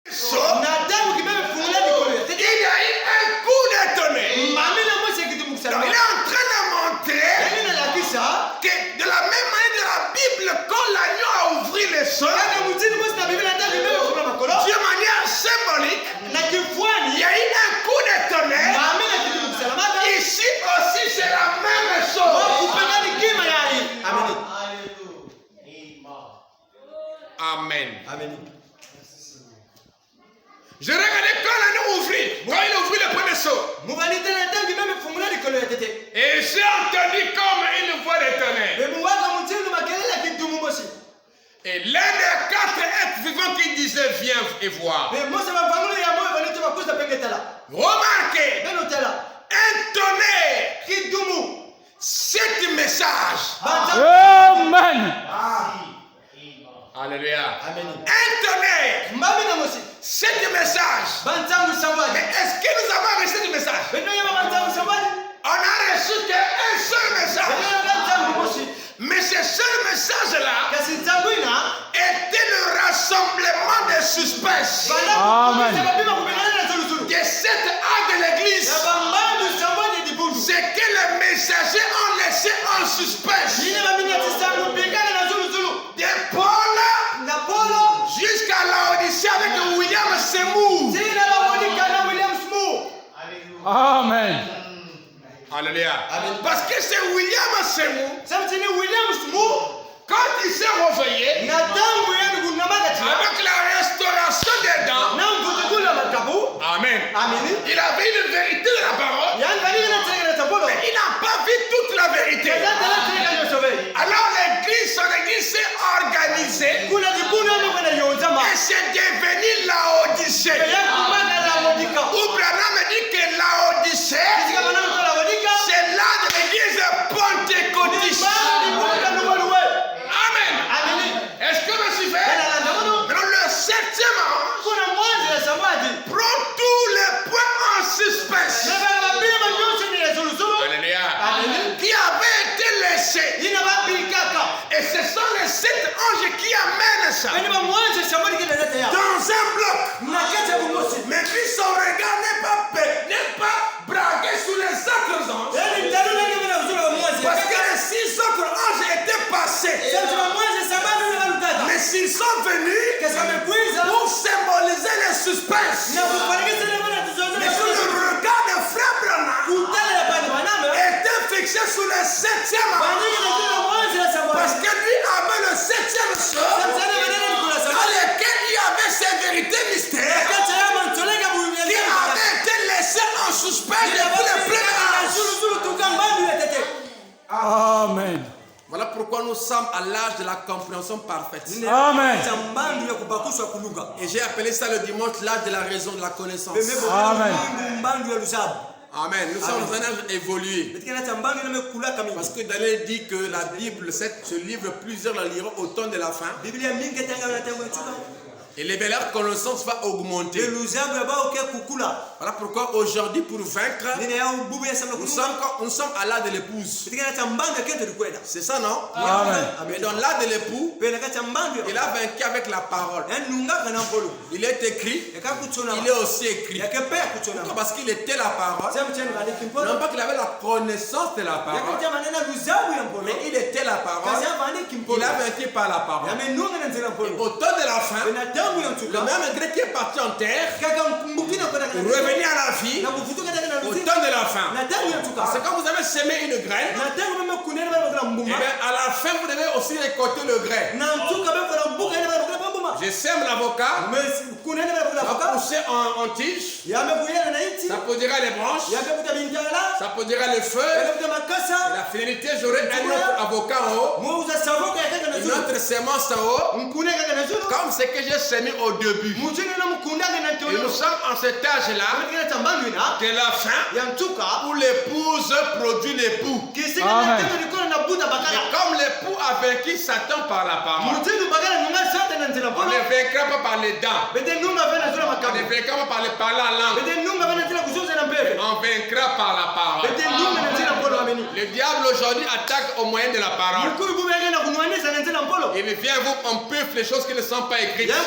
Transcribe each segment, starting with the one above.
Il y a eu un coup de tonnerre. Il est en train de montrer que de la même manière de la Bible, quand l'agneau a ouvert les seaux, de manière symbolique, il y a eu un coup de tonnerre. Ici aussi, c'est la même chose. Amen. Je regardais quand l'agneau ouvrit, quand il ouvrit le premier seau. Et j'ai entendu comme une voix de tonnerre. Et l'un des 4 êtres vivants qui disait viens et voir. Remarquez, un tonnerre, 7 messages. Amen. Alléluia. Un tonnerre, 7 messages. Mais est-ce que nous avons reçu du message? On a reçu qu'un seul message. Mais ce seul message-là était le rassemblement des suspects. Amen. Des 7 actes de l'église. C'est que les messagers ont laissé en suspens. De Paul jusqu'à Laodicée avec William Seymour. Amen. Alléluia. Parce que c'est William Seymour. Quand il s'est réveillé, avec la restauration des dents, Amen. Il avait une vérité de la parole, mais il n'a pas vu toute la vérité. Alors l'église, son église s'est organisée et c'est devenu Laodicée. Où Branham dit que Laodicée, c'est là de l'église pentecôtiste. Amen. Est-ce que vous suivez? Maintenant, le 7e ange prend tous les points en suspense. Alléluia. Qui avaient été laissés. Et ce sont les 7 anges qui amènent ça dans un bloc. Mais puis son regard n'est pas braqué sur les autres anges. Parce que les 6 autres anges étaient passés. Mais s'ils sont venus pour symboliser les suspens. Mais sur le regard de Frère Branham était fixé sur le 7e ange. Parce que lui avait le 7e sceau dans lequel il y avait ces vérités mystères qui avaient été laissées en suspens depuis le premier âge. Amen. Voilà pourquoi nous sommes à l'âge de la compréhension parfaite. Amen. Et j'ai appelé ça le dimanche l'âge de la raison, de la connaissance. Amen. Amen. Nous sommes dans un âge évolué. Parce que Daniel dit que la Bible, ce livre, plusieurs la liront au temps de la fin. Et les belles connaissances va augmenter. Voilà pourquoi aujourd'hui, pour vaincre, nous sommes à l'âge de l'épouse. C'est ça, non? Amen. Mais dans l'âge de l'époux, il a vaincu avec la parole. Il est écrit, il est aussi écrit. Pourquoi? Parce qu'il était la parole. Non pas qu'il avait la connaissance de la parole, mais il était la parole. Il a vaincu par la parole. Et au temps de la fin, le même grec qui est parti en terre, revenir à la vie, au temps de la fin. C'est quand vous avez semé une graine, et bien à la fin vous devez aussi récolter le grain. Je sème l'avocat, ça va pousser en tige, ça produira les branches, ça produira les feuilles, et la finalité j'aurai un autre avocat en haut, une autre semence en haut, comme ce que j'ai semé au début. Et nous sommes en cet âge-là de la fin où l'épouse produit l'époux. Amen. Et comme l'époux a vaincu Satan par la parole, on ne vaincra pas par les dents, on ne vaincra pas par les parler en langue, on vaincra par la parole. Le Le diable aujourd'hui attaque au moyen de la parole. Il vient vous empêcher les choses qui ne sont pas écrites. Amen.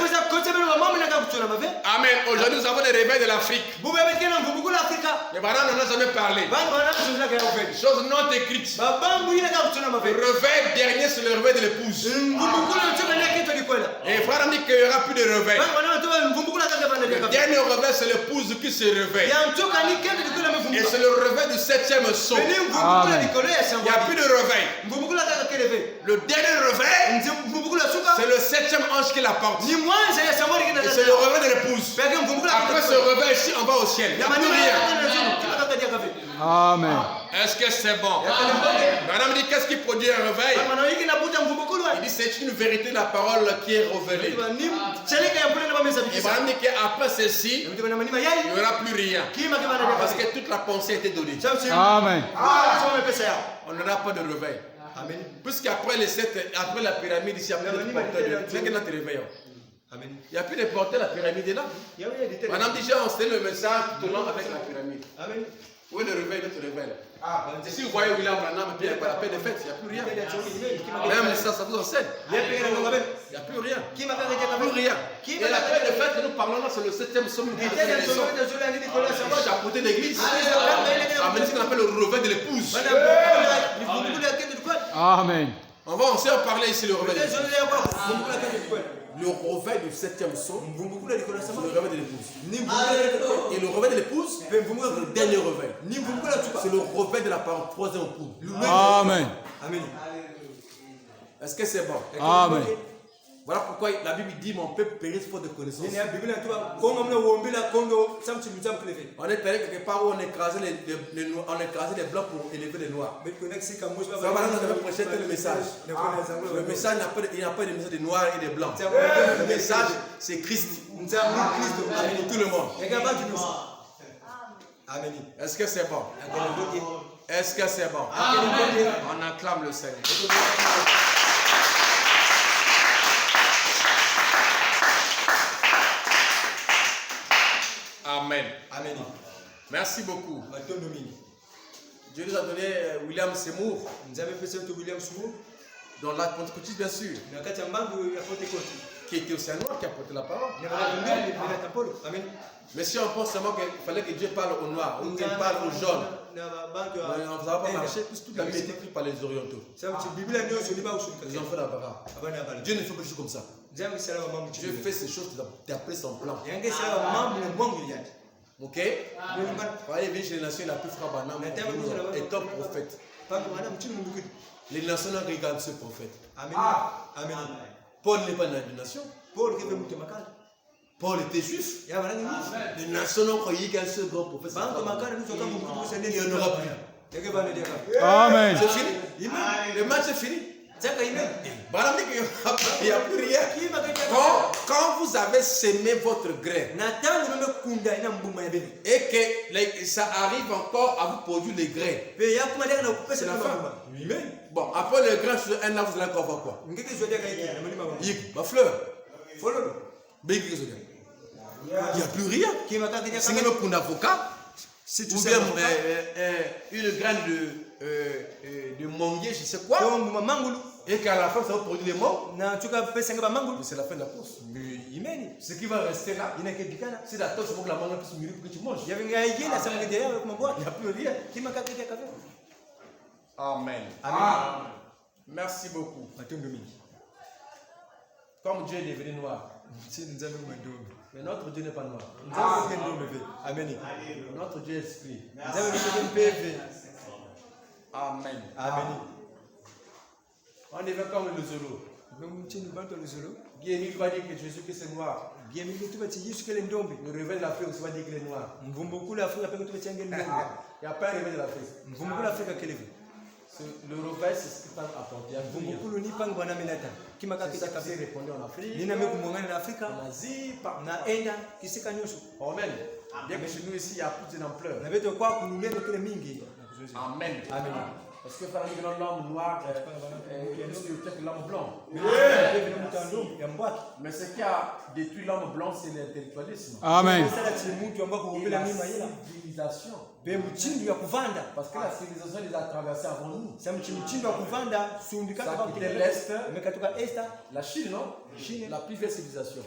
Aujourd'hui, nous avons des réveils de l'Afrique. Les parents n'en ont jamais parlé. Des choses non écrites. Le réveil dernier, c'est le réveil de l'épouse. Et frère dit qu'il n'y aura plus de réveil. Le dernier réveil, c'est l'épouse qui se réveille. Et c'est le réveil du 7e saut. Il n'y a plus de réveil. Le dernier réveil, c'est le 7e ange qui l'apporte. Et c'est le réveil de l'épouse. Après ce réveil, si on va au ciel, il n'y a plus rien. Amen. Est-ce que c'est bon? Madame dit qu'est-ce qui produit un réveil? Il dit c'est une vérité de la parole qui est révélée. Et madame dit qu'après ceci, il n'y aura plus rien. Parce que toute la pensée a été donnée. Amen. On n'aura pas de réveil. Puisqu'après après la pyramide, ici, il n'y a plus de porteur de réveil. Il n'y a plus de porteur, la pyramide est là. Madame dit j'ai enseigné le message tenant avec la pyramide. Où est le réveil de ce réveil? Si vous voyez William Branham, il n'y a pas la paix de fête, il n'y a plus rien. Même ça vous enseigne. Il n'y a plus rien. Plus rien. Et la paix de fête que nous parlons là, c'est le 7e somme. Chapeauté d'église. Amen. Ce qu'on appelle le réveil de l'épouse. Amen. On va aussi en parler ici, le réveil de l'épouse. Le réveil du 7e saut, c'est le réveil de l'épouse. Et le réveil de l'épouse, c'est le dernier réveil. C'est le réveil de la parole, 3e époux. Amen. Est-ce que c'est bon? Amen. Voilà pourquoi la Bible dit mon peuple périt faute de connaissance. On est allé quelque part où on écrasait les blancs pour élever les noirs. Ça va, nous avons prêché le message. Le message il n'y a pas de message des noirs et des blancs. Le message c'est Christ. Pour tout le monde. Est-ce que c'est bon? Est-ce que c'est bon? On acclame le Seigneur. Amen. Amen. Merci beaucoup. Dieu nous a donné William Seymour. Dans la Pentecôtiste, bien sûr. Qui était aussi un noir qui a porté la parole. Mais si on pense seulement qu'il fallait que Dieu parle aux noirs ou qu'il parle aux jaunes, ça ne va pas marcher puisque toute la Bible est écrite par les orientaux. Les enfants d'Abraham. Dieu ne fait pas des choses comme ça. Dieu fait ces choses d'après son plan. Ok? Quand il vient chez les nations, il a pu faire Banam étant prophète. Les nations regardent ce prophète. Amen. Paul n'est pas dans la nation. Paul était juif. Les nations ont croyé qu'un seul grand prophète. Il n'y en aura plus. Amen. C'est fini. Le match est fini. Il n'y a plus rien. Quand vous avez semé votre grain et que ça arrive encore à vous produire les grains, c'est la fin. Bon, après le grain, sur un an, vous allez encore voir quoi? Ma fleur. Il n'y a plus rien. C'est même pour un avocat. Ou bien une graine de manguier, je sais quoi. Et qu'à la fin, ça va produire les morts. Mais c'est la fin de la course. Ce qui va rester là, c'est d'attendre pour que la mangue puisse mûrir pour que tu manges. Il n'y a plus rien. Amen. Amen. Merci beaucoup. Comme Dieu est devenu noir. Mais notre Dieu n'est pas noir. Amen. Notre Dieu est esprit. Amen. Amen. On est comme le Zolo. Guillemille va dire que Jésus-Christ est noir. Le réveil de l'Afrique aussi va dire qu'il est noir. Il n'y a pas un réveil de l'Afrique. Le réveil, c'est ce qui t'a apporté. C'est ça qui s'est répandu en Afrique, en Asie, partout. Amen. Bien que chez nous ici, il y a plus d'ampleur. Amen. Amen. Parce que par exemple, l'homme noir est plus que l'homme blanc. Mais ce qui a détruit l'homme blanc, c'est l'intellectualisme. Amen. Et la civilisation. Parce que la civilisation les a traversés avant nous. Ça quittait l'Est, la Chine, non? La plus vieille civilisation.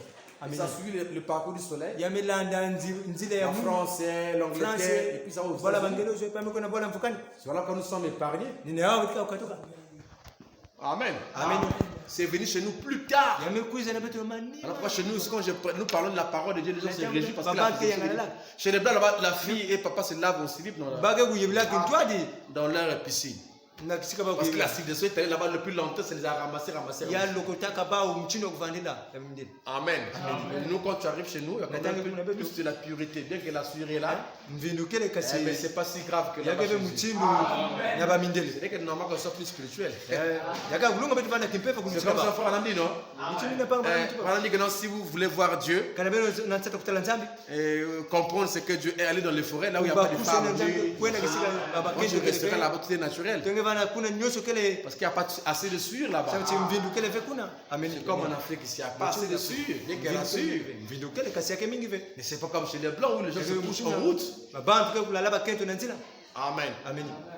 Ça a suivi le parcours du soleil. La France, l'Angleterre, et puis ça va aux États-Unis. Voilà quand nous sommes épargnés. Amen. Amen. C'est venu chez nous plus tard. Alors pourquoi chez nous, quand nous parlons de la parole de Dieu, les gens se réjouissent parce que chez les blancs, là-bas, la fille et papa se lavent en slip dans leur piscine. Parce que la civilisation est allée là-bas le plus longtemps, ça les a ramassés. Amen. Nous, quand tu arrives chez nous, il y a quand même plus de la pureté. Bien que la sueur est là, mais c'est pas si grave que là-bas. C'est que normalement qu'on soit plus spirituel. C'est comme ça, frère Anandi, non? On dit que non, si vous voulez voir Dieu, comprendre ce que Dieu est allé dans les forêts, là où il n'y a pas de femmes. Moi, je resterai là-bas, tout est naturel. Parce qu'il n'y a pas assez de sueur là-bas. C'est comme en Afrique ici, il n'y a pas assez de sueur. Dès qu'il y a la sueur. Mais c'est pas comme chez les Blancs où les gens se couchent en route. Amen.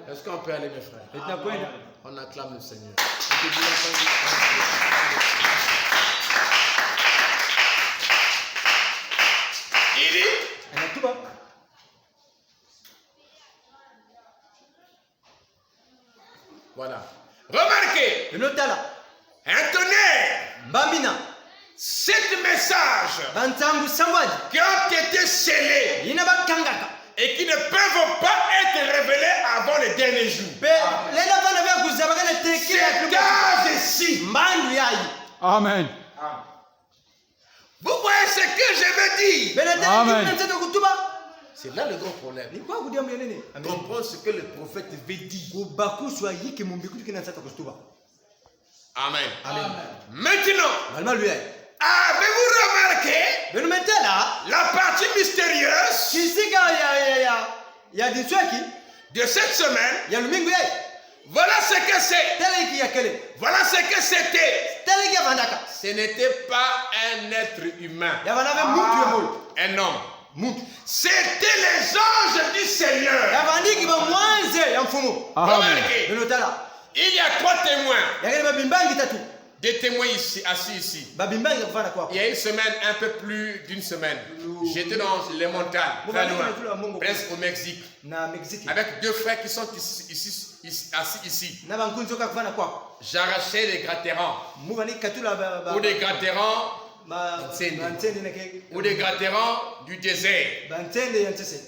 Est-ce qu'on peut aller, mes frères? On acclame le Seigneur. Il dit, voilà. Remarquez. Un tonnerre. 7 messages qui ont été scellés et qui ne peuvent pas être révélés avant le dernier jour. C'est gaz ici. Amen. Vous voyez ce que je veux dire? Amen. C'est là le grand problème. Comprendre ce que le prophète veut dire. Amen. Maintenant, avez-vous remarqué la partie mystérieuse de cette semaine? Voilà ce que c'est. Voilà ce que c'était. Ce n'était pas un être humain. Un homme. C'était les anges du Seigneur. Remarquez, il y a 3 témoins. Des témoins ici, assis ici. Il y a une semaine, un peu plus d'une semaine, j'étais dans les montagnes, presque au Mexique, avec 2 frères qui sont assis ici. J'arrachais les gratérans, ou des gratérans, ou des gratérans du désert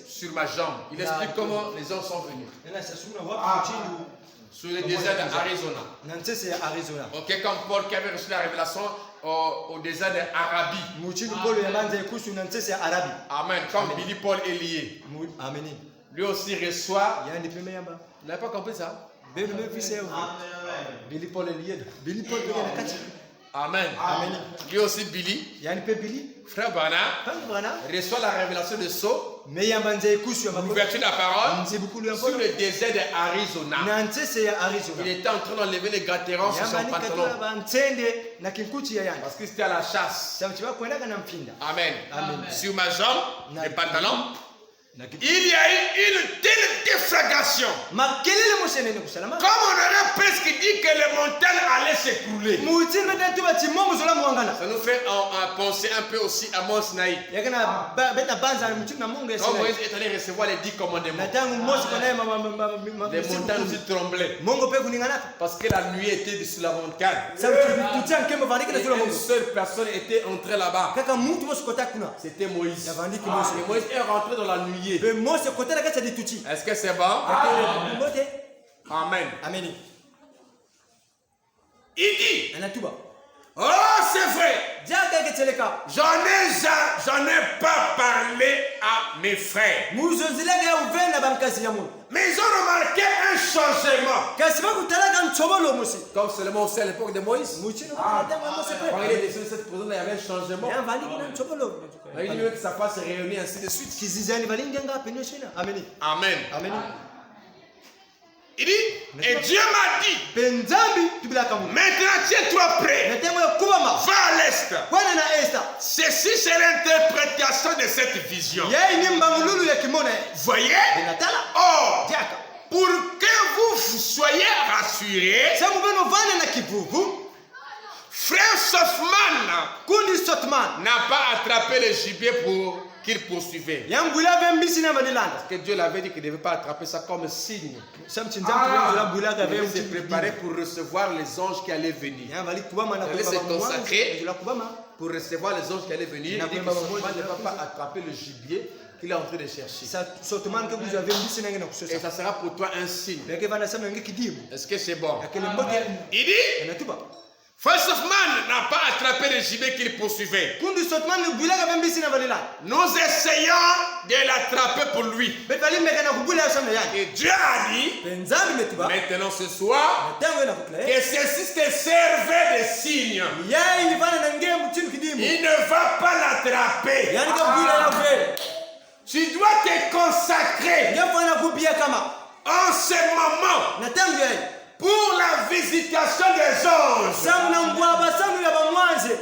sur ma jambe. Il explique comment les hommes sont venus. Sur le désert d'Arizona. Ok, comme Paul qui avait reçu la révélation au désert d'Arabie. Amen. Comme Billy Paul est lié. Lui aussi reçoit. Vous n'avez pas compris ça? Billy Paul est lié. Amen. Lui aussi Billy. Frère Bana reçoit la révélation de Sceaux. L'ouverture de la parole sur le désert d'Arizona. Il était en train d'enlever les gratérans sur son pantalon. Parce que c'était à la chasse. Amen. Sur ma jambe, les pantalons. Il y a eu une telle déflagration. Comme on aurait presque dit que les montagnes allaient s'écrouler. Ça nous fait penser un peu aussi à Mont Sinaï. Quand Moïse est allé recevoir les 10 commandements, les montagnes aussi tremblaient. Parce que la nuit était sur la montagne. Une seule personne était entrée là-bas. C'était Moïse. Et Moïse est rentré dans la nuit. Est-ce que c'est bon? Amen. Il dit, oh c'est vrai, j'en ai pas parlé à mes frères, mais ils ont remarqué un changement. Comme seulement aussi à l'époque de Moïse. Quand il est descendu de cette prison, il y avait un changement. Il dit que sa face se réunit ainsi de suite. Amen. Il dit, et Dieu m'a dit, maintenant tu es trop près, va à l'est. Ceci c'est l'interprétation de cette vision. Voyez? Or, pour que vous soyez rassurés, Frère Sothman n'a pas attrapé le gibier pour qu'il poursuivait. Parce que Dieu l'avait dit qu'il ne devait pas attraper ça comme signe. Il devait se préparer pour recevoir les anges qui allaient venir. Il allait se consacrer pour recevoir les anges qui allaient venir. Il dit que Sothman ne va pas attraper le gibier qu'il est en train de chercher. Et ça sera pour toi un signe. Est-ce que c'est bon? Il dit, Frère Sothman n'a pas attrapé le gibier qu'il poursuivait. Nous essayons de l'attraper pour lui. Et Dieu a dit, maintenant ce soir, que ceci te servait de signe. Il ne va pas l'attraper. Tu dois te consacrer en ce moment pour la visitation des anges.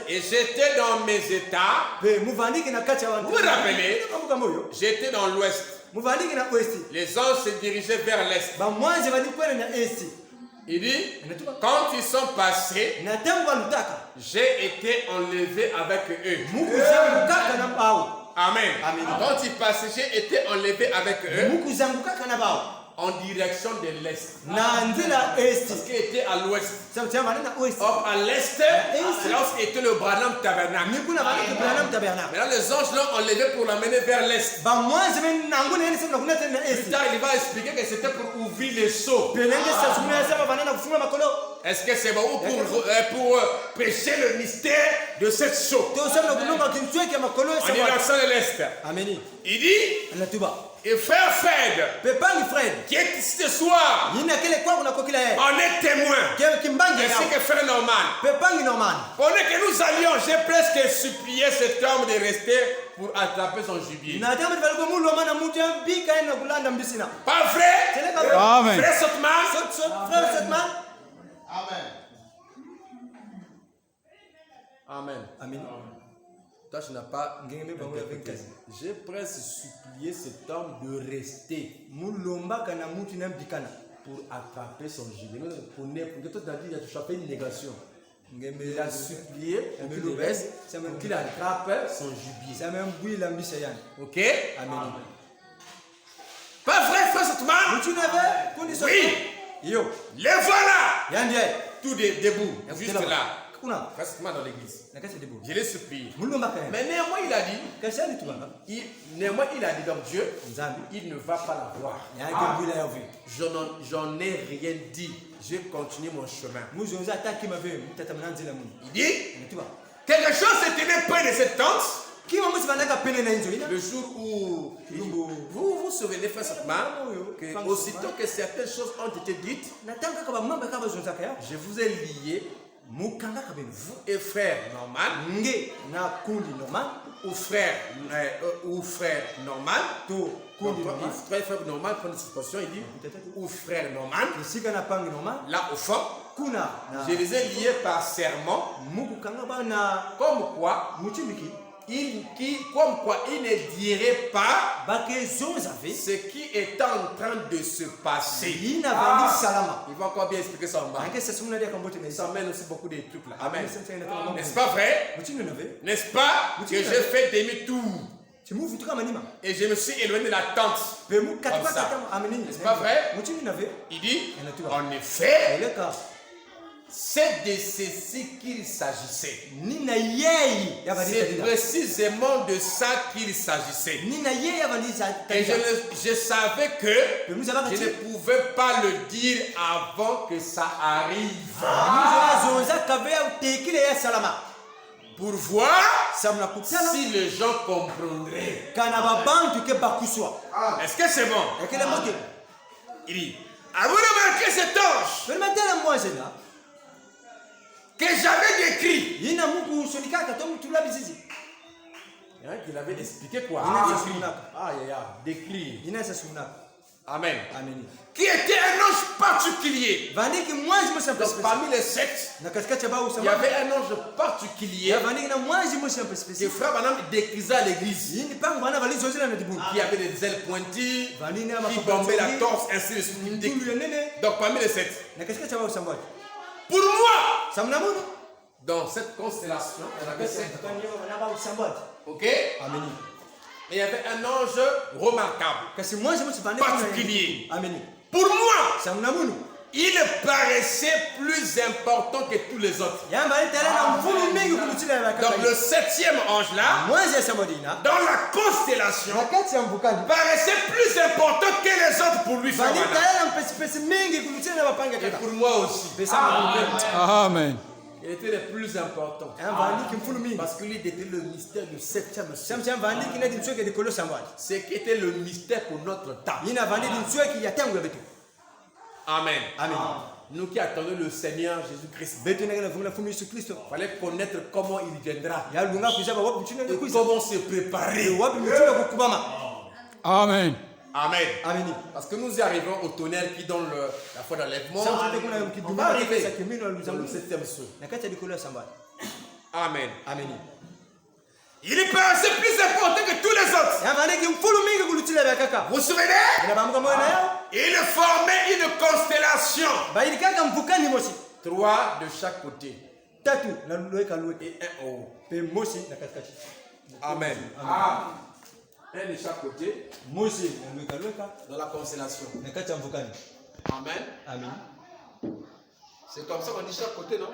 Et j'étais dans mes états. Vous vous rappelez? J'étais dans l'ouest. Les anges se dirigeaient vers l'est. Il dit, quand ils sont passés, j'ai été enlevé avec eux. Amen. Quand ils passaient, j'ai été enlevé avec eux en direction de l'est. Parce qu'il était à l'ouest. Or, à l'est, c'est là où était le Branham Tabernacle. Maintenant, les anges l'ont enlevé pour l'amener vers l'est. Plus tard, il va expliquer que c'était pour ouvrir les seaux. Est-ce que c'est bon? Ou pour prêcher le mystère de cette seau. En direction de l'est. Il dit, et frère Fred, qui est ici ce soir, on est témoin. Ainsi que frère Norman. Pendant que nous allions, j'ai presque supplié cet homme de rester pour attraper son gibier. Pas vrai? Amen. Frère Sothman. Amen. Amen. Toi, tu n'as pas. J'ai presque supplié cet homme de rester pour attraper son gibier. Pour que toi, tu as dit, tu as fait une négation. Il a supplié pour qu'il reste, pour qu'il attrape son gibier. Ok? Amen. Pas vrai, frère Sothman? Oui. Les voilà. Tout debout, juste là. Frère Sothman dans l'église. Je l'ai supplié. Mais néanmoins il a dit, donc Dieu, il ne va pas l'avoir. J'en ai rien dit. J'ai continué mon chemin. Il dit, quelque chose se tenait près de cette tente. Le jour où vous vous souvenez, frère Sothman, que aussitôt que certaines choses ont été dites, je vous ai lié, vous et frère Norman, ou frère Norman, frère Norman prend une situation, il dit, ou frère Norman, là au fond, je les ai liés par serment, comme quoi il ne dirait pas ce qui est en train de se passer. Il va encore bien expliquer ça en bas. Ça mène aussi beaucoup de trucs là. Amen. N'est-ce pas vrai? N'est-ce pas que j'ai fait demi-tour et je me suis éloigné de la tente comme ça? N'est-ce pas vrai? Il dit, en effet, c'est de ceci qu'il s'agissait. C'est précisément de ça qu'il s'agissait. Et je savais que je ne pouvais pas le dire avant que ça arrive. Pour voir si les gens comprendraient. Est-ce que c'est bon? Il dit, avez-vous remarqué cet ange que j'avais décrit? Il y en a qui l'avait expliqué quoi? Décrit. Amen. Amen. Qui était un ange particulier. Donc parmi les 7, il y avait un ange particulier que Frère Branham décrivait à l'église. Qui avait des ailes pointues, qui bombait la torse, ainsi de suite. Donc parmi les 7. Pour moi, dans cette constellation, on avait 7. Ok? Amen. Et il y avait un ange remarquable, particulier. Pour moi, il paraissait plus important que tous les autres. Donc le 7e ange là, dans la constellation, paraissait plus important que les autres pour lui. Et pour moi aussi. Amen. Il était le plus important. Parce qu'il était le mystère du 7e ciel. Ce qui était le mystère pour notre temps. Amen. Amen. Nous qui attendons le Seigneur Jésus-Christ, il fallait connaître comment il viendra. Et comment se préparer. Amen. Amen. Parce que nous y arrivons au tonnerre qui donne la foi d'enlèvement. On va arriver dans le 7e ciel. Amen. Il paraissait plus important que tous les autres. Vous vous souvenez? Il formait une constellation. 3 de chaque côté. Et un en haut. Amen. Un de chaque côté. Dans la constellation. Amen. C'est comme ça qu'on dit chaque côté, non?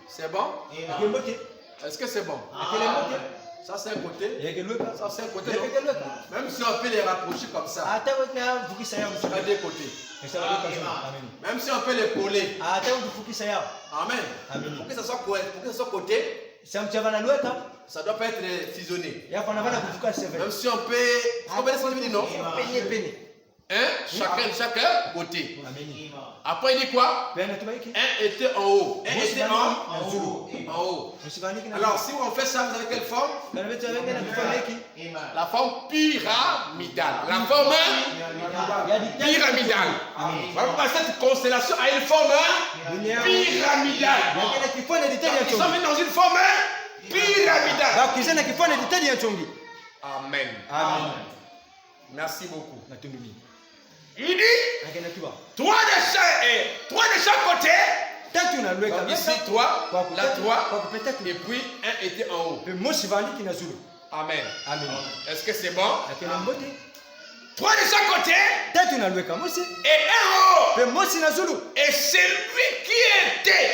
C'est bon? Est-ce que c'est bon? Ça c'est un côté. Ça c'est un côté. Même si on peut les rapprocher comme ça. À deux côtés. Même si on peut les coller. Amen. Pour que ça soit côté, ça doit pas être fusionné. Même si on peut. Combien de centimètres, non? Chacun côté. Après il dit quoi? Un était en haut. Un était en haut. Alors si on fait ça, vous avez quelle forme? La forme pyramidale. La forme pyramidale. Voilà, cette constellation a une forme pyramidale. Ils sont venus dans une forme pyramidale. Amen. Merci beaucoup. Il dit 3 de chaque côté. Donc ici 3, là 3, et puis un était en haut. Amen. Est-ce que c'est bon? 3 de chaque côté et un en haut. Et celui qui était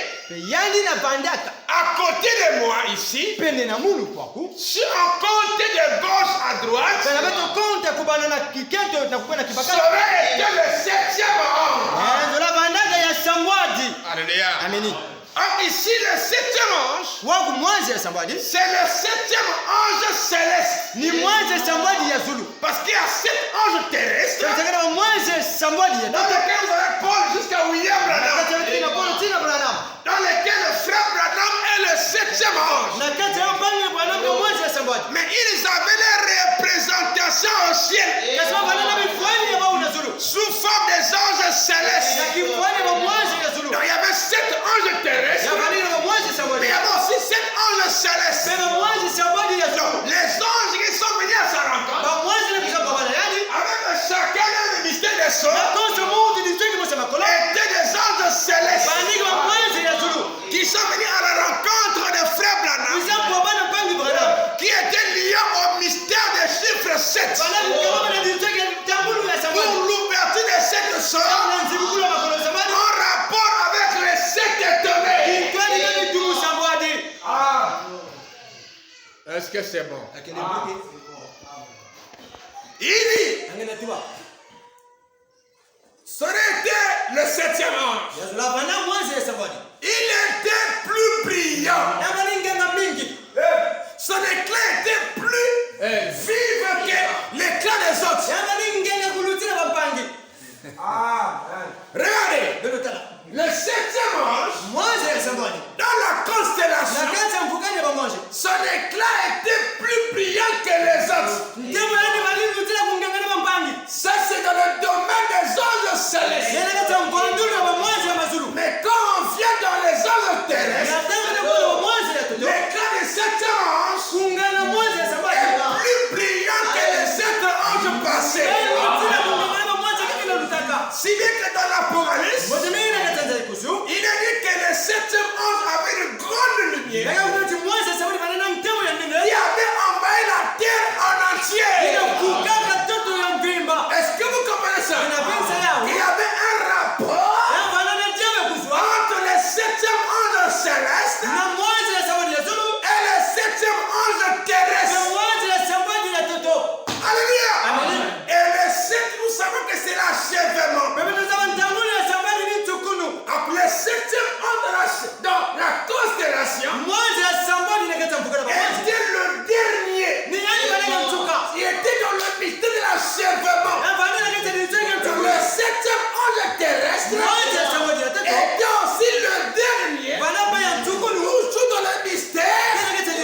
à côté de moi ici, si on comptait de gauche à droite, ça aurait été le 7e ange. Alléluia. Or ici le 7e ange, c'est le 7e ange céleste. Parce qu'il y a 7 anges terrestres dans lesquels vous avez Paul jusqu'à William Branham, dans lesquels le frère Branham est le 7e ange. Mais ils avaient les représentations au ciel sous forme des anges célestes. Donc il y avait 7 anges terrestres, mais il y avait aussi 7 anges célestes. Donc, les anges qui sont venus à sa rencontre, avec chacun le mystère des sceaux, étaient des anges célestes qui sont venus à la rencontre de frère Branham, qui était lié au mystère des chiffres 7. Pour l'ouverture des 7 sceaux, en rapport avec les 7 étonnés. Est-ce que c'est bon? Il dit, ce n'était le 7e ange. Il était plus brillant. Son éclat était plus vif que l'éclat des autres. Regardez, le 7e ange, dans la constellation, son éclat était plus brillant que les autres. Si bien que dans l'Apocalypse, il est dit que le septième ange avait une grande lumière qui avait envahi la terre en entier. Est-ce que vous comprenez ça? Il y avait un rapport entre le septième ange céleste et le septième ange terrestre. Alléluia. Et le sept, nous savons que c'est l'achèvement. Donc le septième ange dans la constellation était le dernier. Il était dans le mystère de l'achèvement. Le septième ange terrestre était aussi le dernier. Toujours dans le mystère de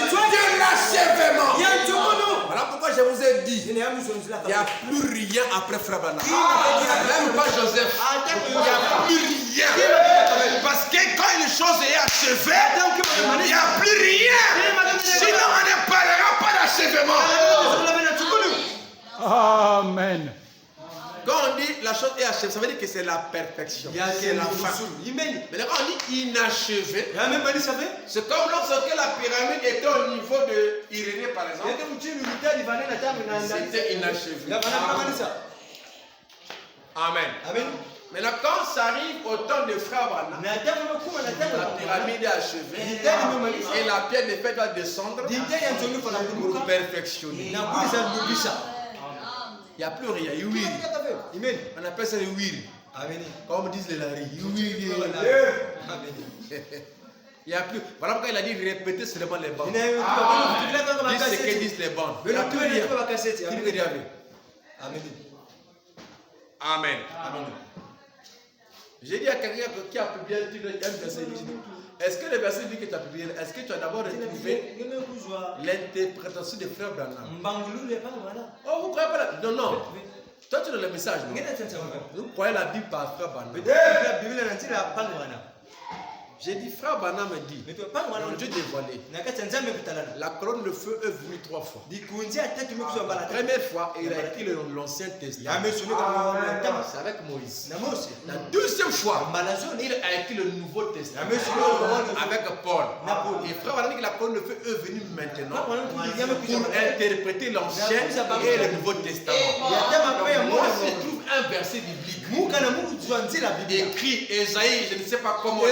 l'achèvement. Voilà pourquoi je vous ai dit, il n'y a plus rien après Frère Branham. Même pas Joseph. Il n'y a plus rien. Parce que quand une chose est achevée, il n'y a plus rien. Sinon, on ne parlera pas d'achèvement. Amen. Quand on dit la chose est achevée, ça veut dire que c'est la perfection. C'est la fin. Mais quand on dit inachevé, c'est comme lorsque la pyramide était au niveau de Irénée, par exemple. C'était inachevé. Amen. Maintenant, quand ça arrive au temps de Frère Branham, la pyramide est achevée et la pierre de fête va descendre pour perfectionner. Il n'y a plus rien. On appelle ça le wiri. Comme disent les laris. Il n'y a plus. Voilà pourquoi il a dit répéter seulement les bandes. Dis ce que disent les bandes. Il n'y a plus rien. Amen. J'ai dit à quelqu'un qui a publié un verset. Est-ce que le verset dit que tu as publié? Est-ce que tu as d'abord retrouvé l'interprétation de Frère Branham? Oh, vous croyez pas la... Non. Toi, tu as le message. Vous croyez la Bible par Frère Branham? J'ai dit, Frère Branham me dit, mon Dieu dévoilé, la colonne de feu est venue 3 fois. La première fois, il a écrit l'Ancien Testament. C'est avec Moïse. La deuxième fois, il a écrit le Nouveau Testament avec Paul. Et Frère Branham dit que la colonne de feu est venue maintenant pour interpréter l'Ancien et le Nouveau Testament. Moi, je trouve un verset biblique écrit, Esaïe, je ne sais pas comment.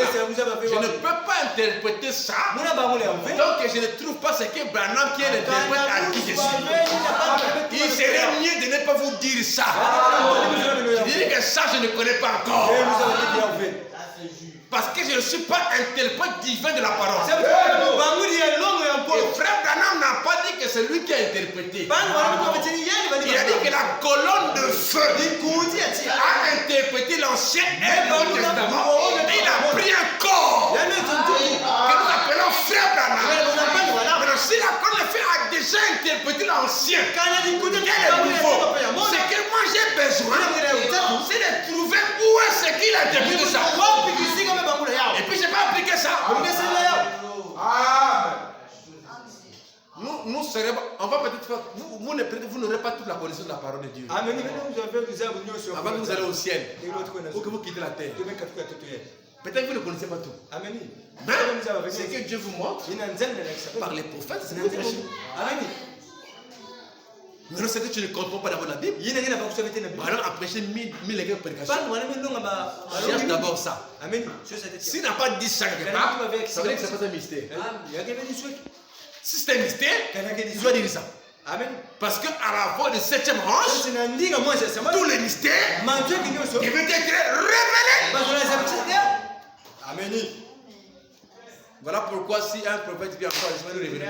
Je ne peux pas interpréter ça tant que je ne trouve pas ce que Branham qui est l'interprète a dit dessus. Il serait mieux de ne pas vous dire ça. Je dis que ça je ne connais pas encore. Parce que je ne suis pas interprète divin de la parole. Et Frère Branham n'a pas dit que c'est lui qui a interprété. Il a dit que la colonne de feu a interprété l'Ancien et le Nouveau Testament. Et il a pris un corps que nous appelons Frère Branham. Mais si la colonne de feu a déjà interprété l'Ancien et le Nouveau, ce que moi j'ai besoin, c'est de trouver où est-ce qu'il a interprété ça. Et puis je n'ai pas appliqué ça. Nous serons, on va peut-être faire, vous n'aurez pas toute la connaissance de la parole de Dieu. Avant que vous allez au ciel, ou que vous quittez la terre. Peut-être que vous ne connaissez pas tout. Mais ce que Dieu vous montre par les prophètes, c'est prêcher. Mais c'est que tu ne comprends pas d'abord la Bible. Alors, à prêcher 1000 prédications, cherche d'abord ça. S'il n'a pas dit ça quelque part, ça veut dire que ce n'est pas un mystère. Si c'est un mystère, il doit dire ça. Parce qu'à la voix du 7e ange, tous les mystères devaient être révélés. Voilà pourquoi si un prophète vient encore, je vais le révéler.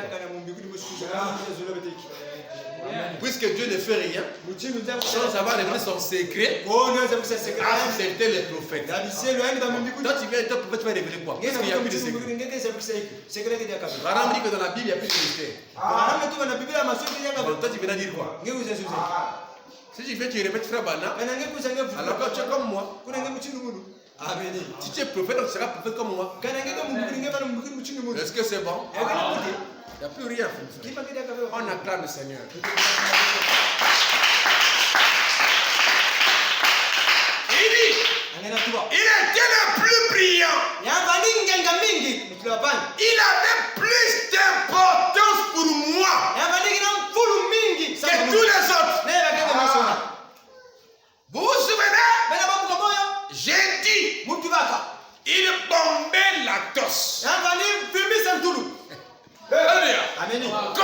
Puisque Dieu ne fait rien sans avoir révélé son secret à c'était les prophètes. Toi tu viens et ton prophète va révéler quoi? Parce qu'il n'y a plus de secret. Branham dit que dans la Bible il n'y a plus de mystère. Donc toi tu viens dire quoi? Si tu viens tu répètes Frère Branham, alors que tu es comme moi. Si tu es prophète, donc tu seras prophète comme moi. Est-ce que c'est bon? Il n'y a plus rien. On acclame le Seigneur. Il dit,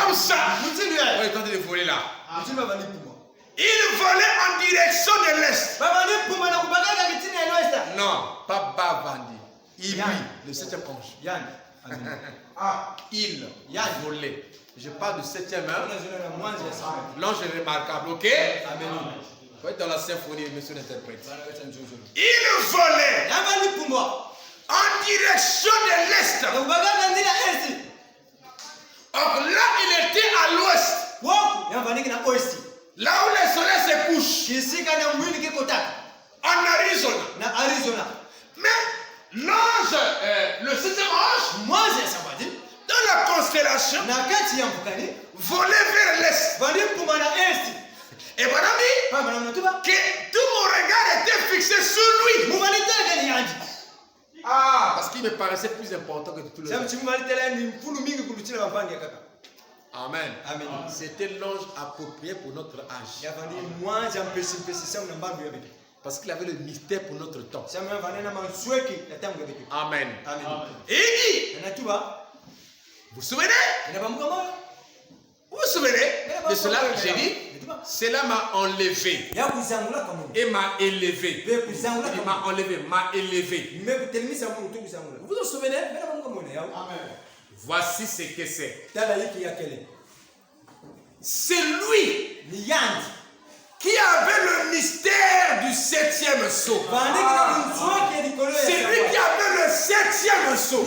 comme ça. On est en train de voler là. Il volait en direction de l'Est. Non, pas Bavandi. Il, le 7e ange. Il volait. Je parle du 7e ange. L'ange est remarquable, ok? Il faut être dans la symphonie, monsieur l'interprète. Il volait en direction de l'Est. Or là, il était à l'ouest. Là où le soleil se couche. En Arizona. Mais l'ange, le 7e ange, dans la constellation, volait vers l'Est. Et mon ami, que tout mon regard était fixé sur lui. Parce qu'il me paraissait plus important que tout le monde. Amen. C'était l'ange approprié pour notre âge. Parce qu'il avait le mystère pour notre temps. Amen. Et il dit, vous vous souvenez? Vous vous souvenez de cela? J'ai dit, cela m'a enlevé et m'a élevé. Il m'a enlevé, m'a élevé. Vous vous souvenez? Voici ce que c'est. C'est lui qui avait le mystère du 7e sceau. C'est lui qui avait le 7e sceau.